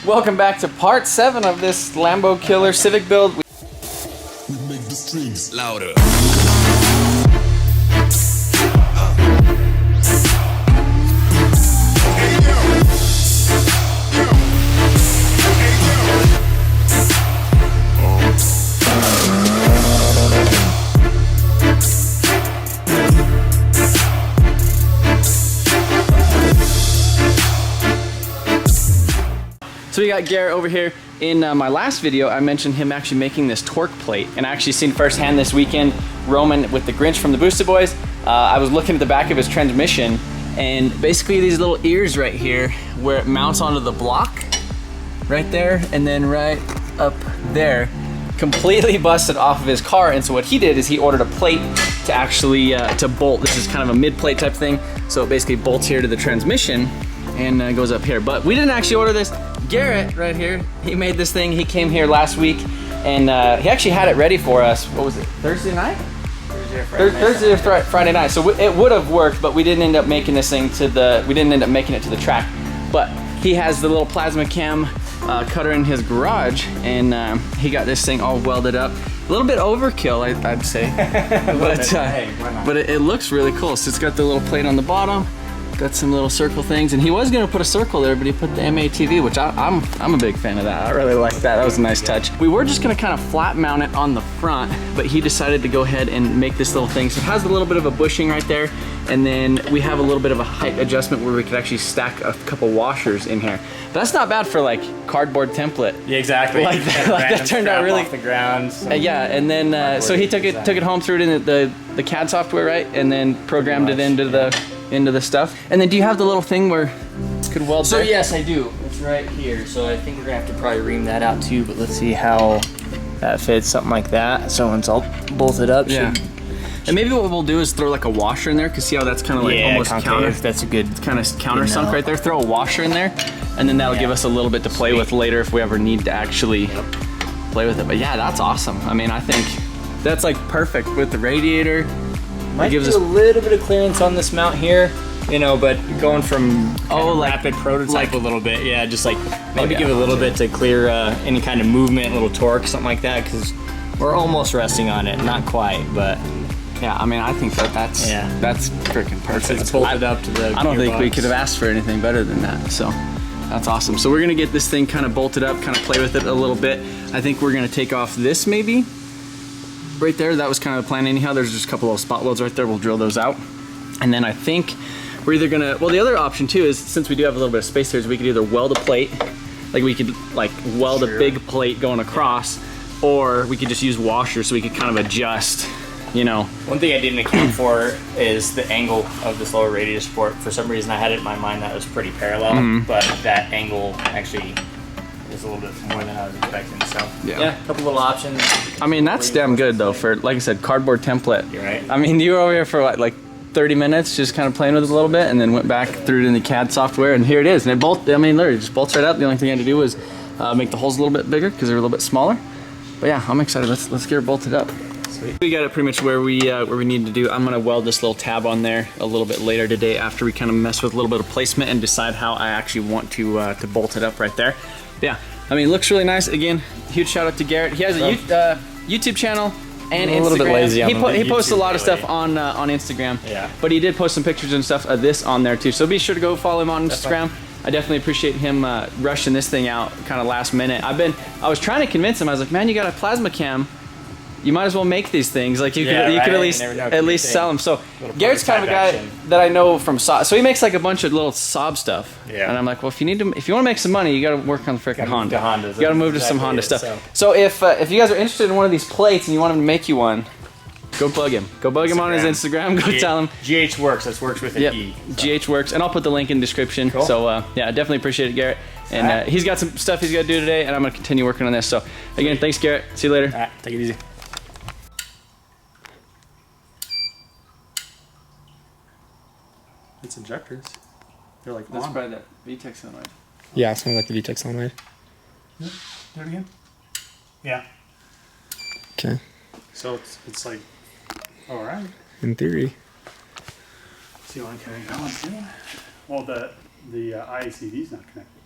Welcome back to part 7 of this Lambo Killer Civic build. We make the streets louder. So we got Garrett over here. In my last video, I mentioned him actually making this torque plate, and I actually seen firsthand this weekend Roman with the Grinch from the Boosted Boys. I was looking at the back of his transmission, and basically these little ears right here where it mounts onto the block right there, and then right up there, completely busted off of his car. And so what he did is he ordered a plate to actually to bolt. This is kind of a mid-plate type thing, so it basically bolts here to the transmission and goes up here. But we didn't actually order this. Garrett right here, he made this thing. He came here last week, and he actually had it ready for us. What was it, Thursday night? Thursday or Friday night. So it would have worked, but we didn't end up making this thing to the, we didn't end up making it to the track. But he has the little plasma cam cutter in his garage, and he got this thing all welded up. A little bit overkill, I'd say, but it looks really cool. So it's got the little plate on the bottom. Got some little circle things, and he was gonna put a circle there, but he put the MATV, which I'm a big fan of that. I really like that. That was a nice touch. We were just gonna kind of flat mount it on the front, but he decided to go ahead and make this little thing. So it has a little bit of a bushing right there, and then we have a little bit of a height adjustment where we could actually stack a couple washers in here. But that's not bad for like cardboard template. Yeah, exactly. Like that turned out really off the ground. Yeah, and then so he took it home, threw it in the CAD software, right, and then programmed it into the stuff. And then do you have the little thing where it could weld So there? yes, I do. It's right here. So I think we're gonna have to probably ream that out too, but let's see how that fits, something like that. So once all bolted up, yeah. And maybe what we'll do is throw like a washer in there, cause see how that's kind of like almost counter. That's a good kind of countersunk right there. Throw a washer in there, and then that'll give us a little bit to play with later if we ever need to actually play with it. But yeah, that's awesome. I mean, I think that's like perfect with the radiator. Might gives us a little bit of clearance on this mount here, you know, but going from like rapid prototype a little bit, yeah, just like maybe give it a little bit to clear any kind of movement, a little torque, something like that, because we're almost resting on it, not quite, but yeah, I mean, I think that's freaking perfect. It's bolted up to the I don't think we gearbox. could have asked for anything better than that, so that's awesome. So we're gonna get this thing kind of bolted up, kind of play with it a little bit. I think we're gonna take off this maybe right there. That was kind of the plan anyhow. There's just a couple of spot welds right there. We'll drill those out, and then I think we're either gonna, well, the other option too is, since we do have a little bit of space here, is we could either weld a plate, like we could like weld a big plate going across, or we could just use washers so we could kind of adjust, you know. One thing I didn't account for is the angle of this lower radiator support. For some reason I had it in my mind that was pretty parallel, but that angle actually is a little bit more than I was expecting. So yeah, a couple little options. I mean, that's damn good though for, like I said, cardboard template. You're right. I mean, you were over here for like 30 minutes just kind of playing with it a little bit, and then went back, threw it in the CAD software, and here it is. And it I mean, literally just bolts right up. The only thing I had to do was make the holes a little bit bigger because they're a little bit smaller. But yeah, I'm excited. Let's get it bolted up. Sweet. We got it pretty much where we need to do. I'm gonna weld this little tab on there a little bit later today after we kind of mess with a little bit of placement and decide how I actually want to bolt it up right there. But yeah, I mean, it looks really nice. Again, huge shout out to Garrett. He has a YouTube channel and Instagram. A little bit lazy on he posts a lot of stuff on Instagram. Yeah. But he did post some pictures and stuff of this on there too. So be sure to go follow him on Instagram. I definitely appreciate him rushing this thing out kind of last minute. I was trying to convince him. I was like, man, you got a plasma cam. You might as well make these things. Like you could at least sell them. So Garrett's kind of a guy that I know from Saab. So he makes like a bunch of little Saab stuff. Yeah. And I'm like, well, if you want to make some money, you got to work on the freaking Honda. You got to move to some Honda stuff. So if you guys are interested in one of these plates and you want him to make you one, go bug him. Go bug him on his Instagram. Go tell him. GH Works. That's Works with an E. So. GH Works, and I'll put the link in the description. Cool. So yeah, I definitely appreciate it, Garrett. And he's got some stuff he's got to do today, and I'm gonna continue working on this. So again, thanks, Garrett. See you later. All right, take it easy. It's injectors. They're like that's probably that VTEC solenoid. Yeah, it's kind of like the VTEC solenoid. Yeah. Do it again. Yeah. Okay. So it's like, all right. In theory. So you want to carry that one too? Well, the IACD is not connected.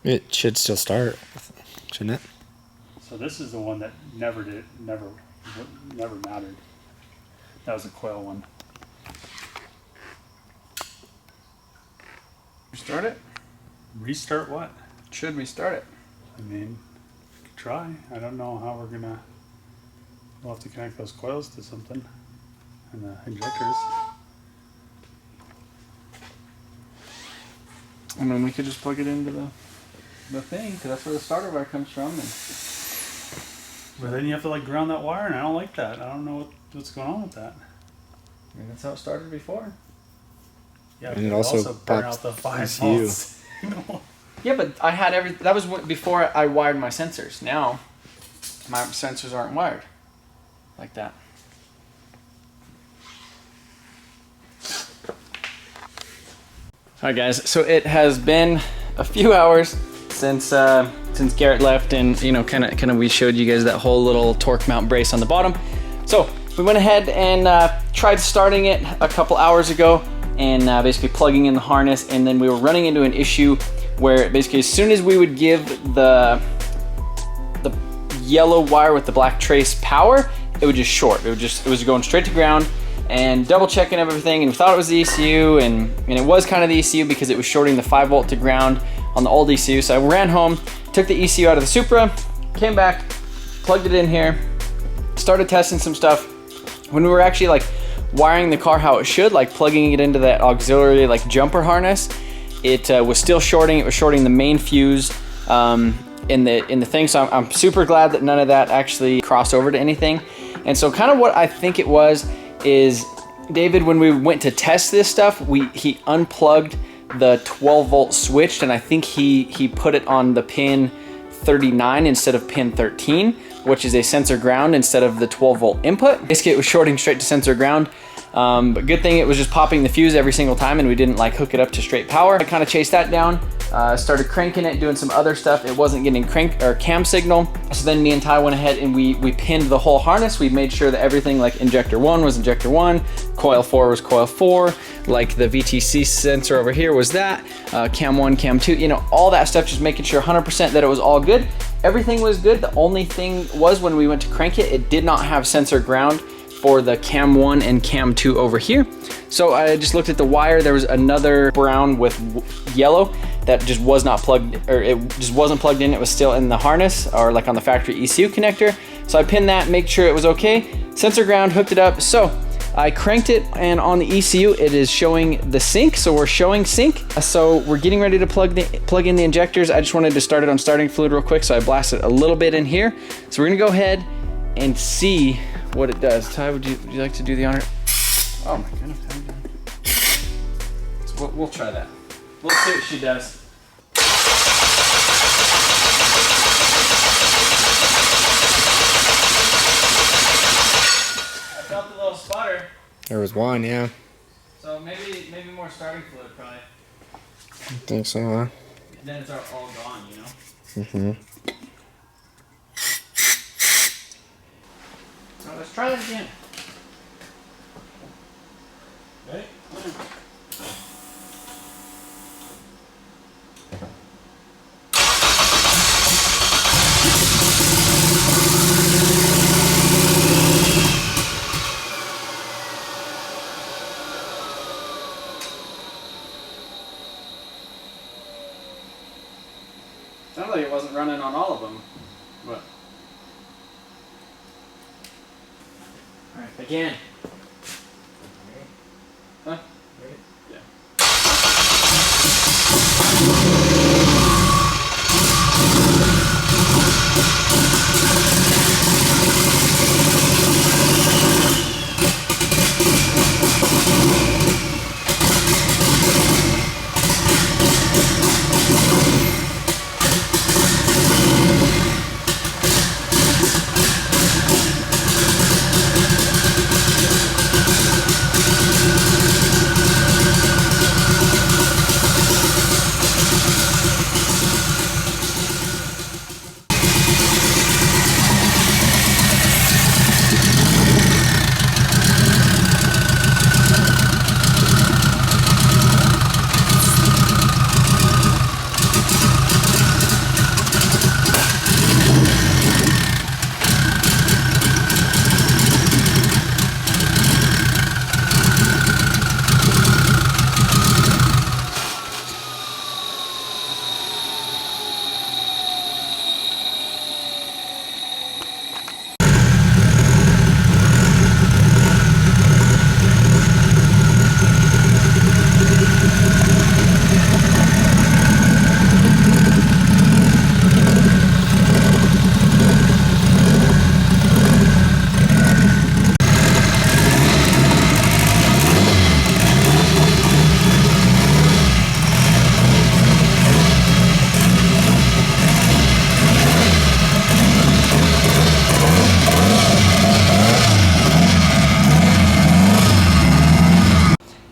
It should still start, shouldn't it? So this is the one that never mattered. That was a coil one. Restart it? Restart what? Should restart it. I mean, try. I don't know how we're gonna. We'll have to connect those coils to something, and the injectors. I mean, we could just plug it into the thing, because that's where the starter wire comes from. And But then you have to like ground that wire, and I don't like that. I don't know what's going on with that. I mean, that's how it started before. Yeah, And it but also burn pops out the 5 ECU. volts. Yeah, but I had that was before I wired my sensors. Now, my sensors aren't wired like that. Alright guys, so it has been a few hours since Garrett left, and you know, kind of we showed you guys that whole little torque mount brace on the bottom. So we went ahead and tried starting it a couple hours ago, and basically plugging in the harness, and then we were running into an issue where basically as soon as we would give the yellow wire with the black trace power, it would just short. It was going straight to ground. And double checking everything, and we thought it was the ECU, and it was kind of the ECU because it was shorting the 5 volt to ground on the old ECU. So I ran home, took the ECU out of the Supra, came back, plugged it in here, started testing some stuff. When we were actually like wiring the car how it should, like plugging it into that auxiliary like jumper harness, it was still shorting. It was shorting the main fuse in the thing. So I'm super glad that none of that actually crossed over to anything. And so kind of what I think it was is David, when we went to test this stuff, he unplugged the 12 volt switch, and I think he put it on the pin 39 instead of pin 13, which is a sensor ground instead of the 12 volt input. Basically it was shorting straight to sensor ground. But good thing it was just popping the fuse every single time, and we didn't like hook it up to straight power. I kind of chased that down, started cranking it, doing some other stuff. It wasn't getting cam signal. So then me and Ty went ahead and we pinned the whole harness. We made sure that everything like injector 1 was injector 1, coil 4 was coil 4, like the VTC sensor over here was that, cam 1, cam 2, you know, all that stuff, just making sure 100% that it was all good. Everything was good. The only thing was when we went to crank it, it did not have sensor ground for the cam 1 and cam 2 over here. So I just looked at the wire. There was another brown with yellow that just was not plugged, or it just wasn't plugged in. It was still in the harness or like on the factory ECU connector. So I pinned that, make sure it was okay. Sensor ground, hooked it up. So I cranked it, and on the ECU it is showing the sync. So we're showing sync. So we're getting ready to plug in the injectors. I just wanted to start it on starting fluid real quick, so I blasted a little bit in here. So we're gonna go ahead and see what it does. Ty, would you like to do the honor? Oh my goodness. So we'll try that. We'll see what she does. I felt a little sputter. There was one, yeah. So maybe more starting fluid probably. I think so, huh? Then it's all gone, you know? Mm-hmm. So let's try that again. Ready? Sounds like it wasn't running on all of them, but. All right, again. Huh? Yeah.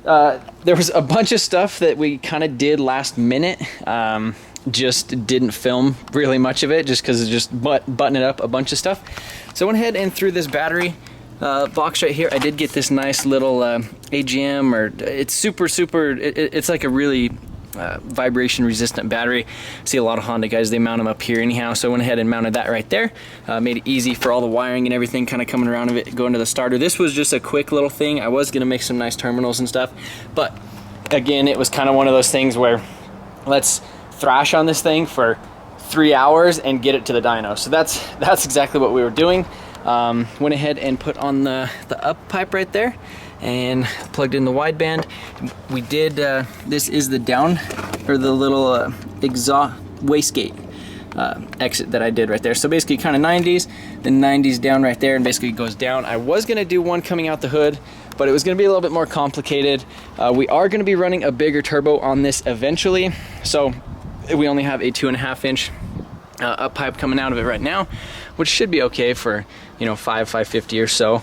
there was a bunch of stuff that we kind of did last minute. Just didn't film really much of it just because it's just buttoning up a bunch of stuff. So I went ahead and threw this battery box right here. I did get this nice little AGM, or it's super, it's like a really vibration resistant battery. See a lot of Honda guys, they mount them up here anyhow, so I went ahead and mounted that right there. Made it easy for all the wiring and everything kind of coming around of it, going to the starter. This was just a quick little thing. I was gonna make some nice terminals and stuff, but again, it was kind of one of those things where let's thrash on this thing for 3 hours and get it to the dyno. So that's exactly what we were doing. Went ahead and put on the up pipe right there and plugged in the wideband. We did, this is the down, or the little exhaust wastegate exit that I did right there. So basically kind of 90s, then 90s down right there, and basically it goes down. I was gonna do one coming out the hood, but it was gonna be a little bit more complicated. We are gonna be running a bigger turbo on this eventually. So we only have a 2.5 inch up pipe coming out of it right now, which should be okay for, you know, 550 or so.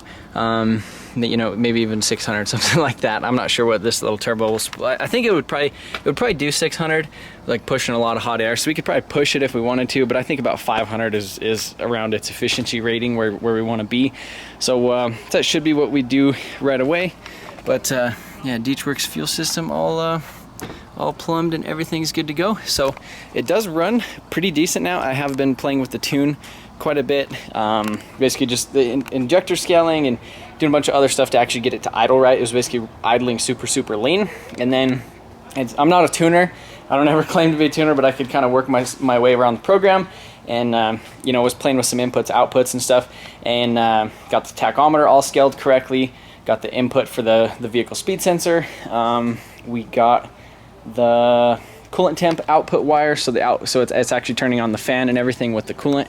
You know, maybe even 600, something like that. I'm not sure what this little turbo will split. I think it would probably do 600, like pushing a lot of hot air. So we could probably push it if we wanted to, but I think about 500 is around its efficiency rating where we want to be. So that should be what we do right away. But yeah, Deechworks fuel system all plumbed and everything's good to go. So it does run pretty decent now. I have been playing with the tune quite a bit. Basically just the injector scaling and doing a bunch of other stuff to actually get it to idle right. It was basically idling super lean. And then I'm not a tuner. I don't ever claim to be a tuner, but I could kind of work my way around the program, and you know, was playing with some inputs, outputs and stuff, and got the tachometer all scaled correctly, got the input for the vehicle speed sensor. We got the coolant temp output wire, so it's actually turning on the fan and everything with the coolant.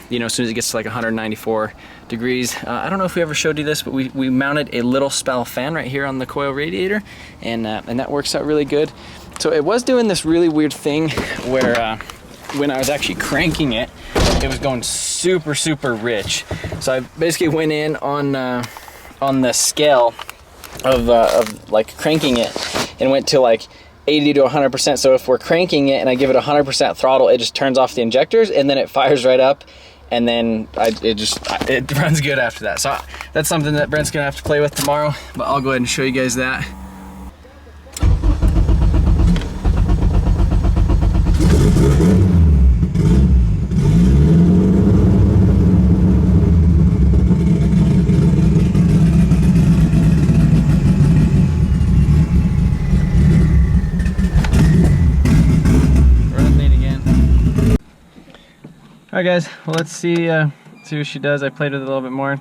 You know, as soon as it gets to like 194 degrees. I don't know if we ever showed you this, but we mounted a little spout fan right here on the coil radiator, and that works out really good. So it was doing this really weird thing where when I was actually cranking it, it was going super rich. So I basically went in on the scale of like cranking it, and went to like 80 to 100%. So if we're cranking it and I give it 100% throttle, it just turns off the injectors and then it fires right up, and then it runs good after that. So that's something that Brent's gonna have to play with tomorrow, but I'll go ahead and show you guys that. All right guys, well, let's see what she does. I played with it a little bit more.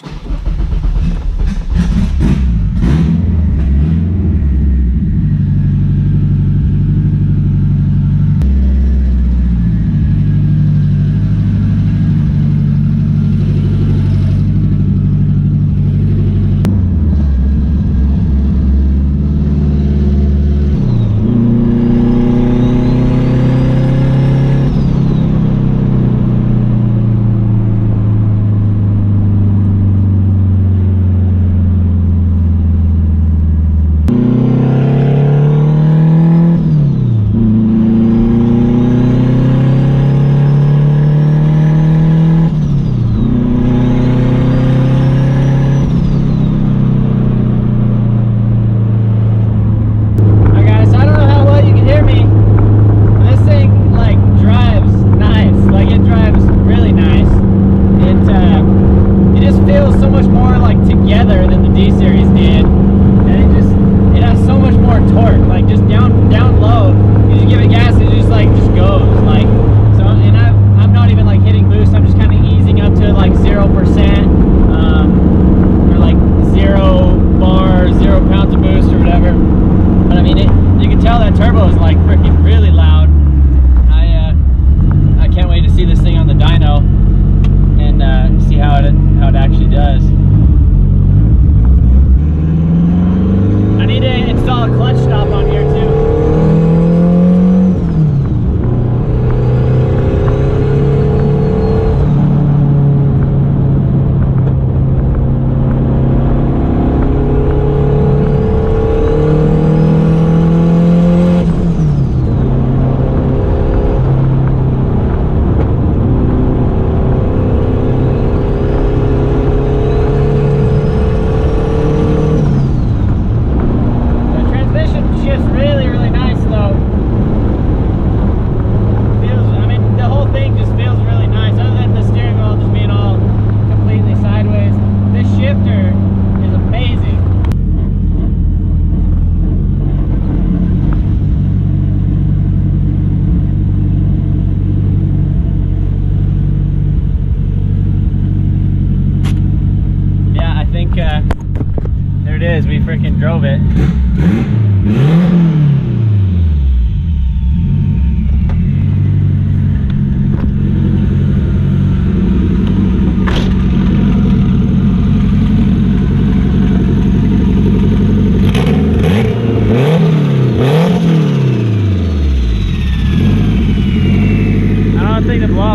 freaking drove it.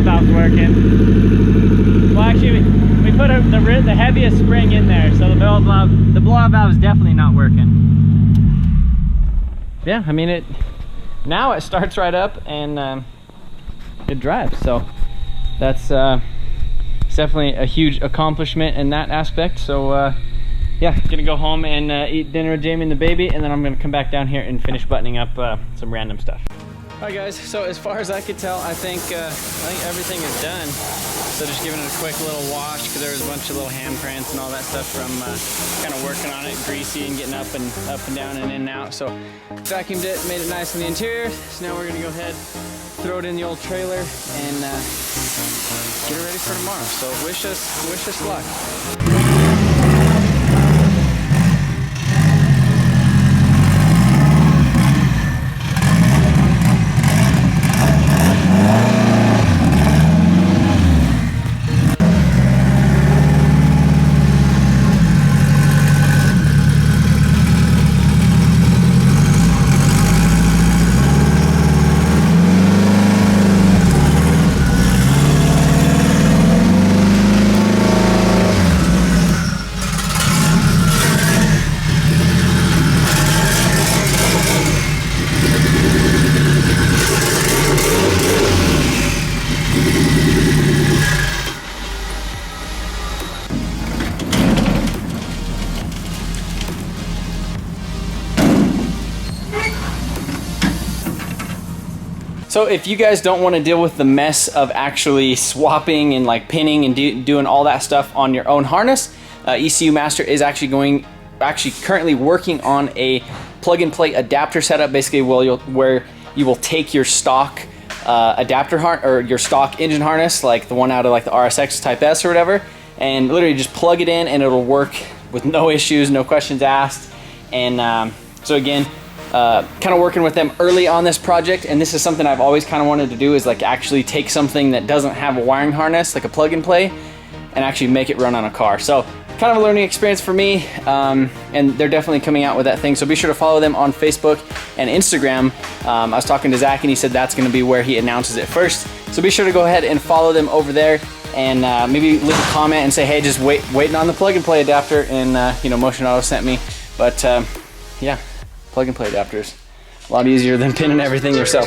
Valve's working. Well, actually, we put the heaviest spring in there, so the blowout valve is definitely not working. Yeah, I mean now it starts right up and it drives. So that's definitely a huge accomplishment in that aspect. So yeah, gonna go home and eat dinner with Jamie and the baby, and then I'm gonna come back down here and finish buttoning up some random stuff. Alright guys, so as far as I could tell, I think everything is done. So just giving it a quick little wash, because there was a bunch of little hand prints and all that stuff from kind of working on it, greasy and getting up and down and in and out. So vacuumed it, made it nice in the interior. So now we're gonna go ahead, throw it in the old trailer and get it ready for tomorrow. So wish us luck. So if you guys don't want to deal with the mess of actually swapping and like pinning and doing all that stuff on your own harness, Ecu Master is actually currently working on a plug-and-play adapter setup, basically where you will take your stock adapter or your stock engine harness, like the one out of like the RSX Type S or whatever, and literally just plug it in and it'll work with no issues, no questions asked. And so again, kind of working with them early on this project, and this is something I've always kind of wanted to do, is like actually take something that doesn't have a wiring harness, like a plug and play, and actually make it run on a car. So kind of a learning experience for me, and they're definitely coming out with that thing. So be sure to follow them on Facebook and Instagram. I was talking to Zach and he said that's going to be where he announces it first. So be sure to go ahead and follow them over there, and maybe leave a comment and say, hey, just waiting on the plug and play adapter, and you know, Motion Auto sent me. But yeah, plug and play adapters, a lot easier than pinning everything yourself.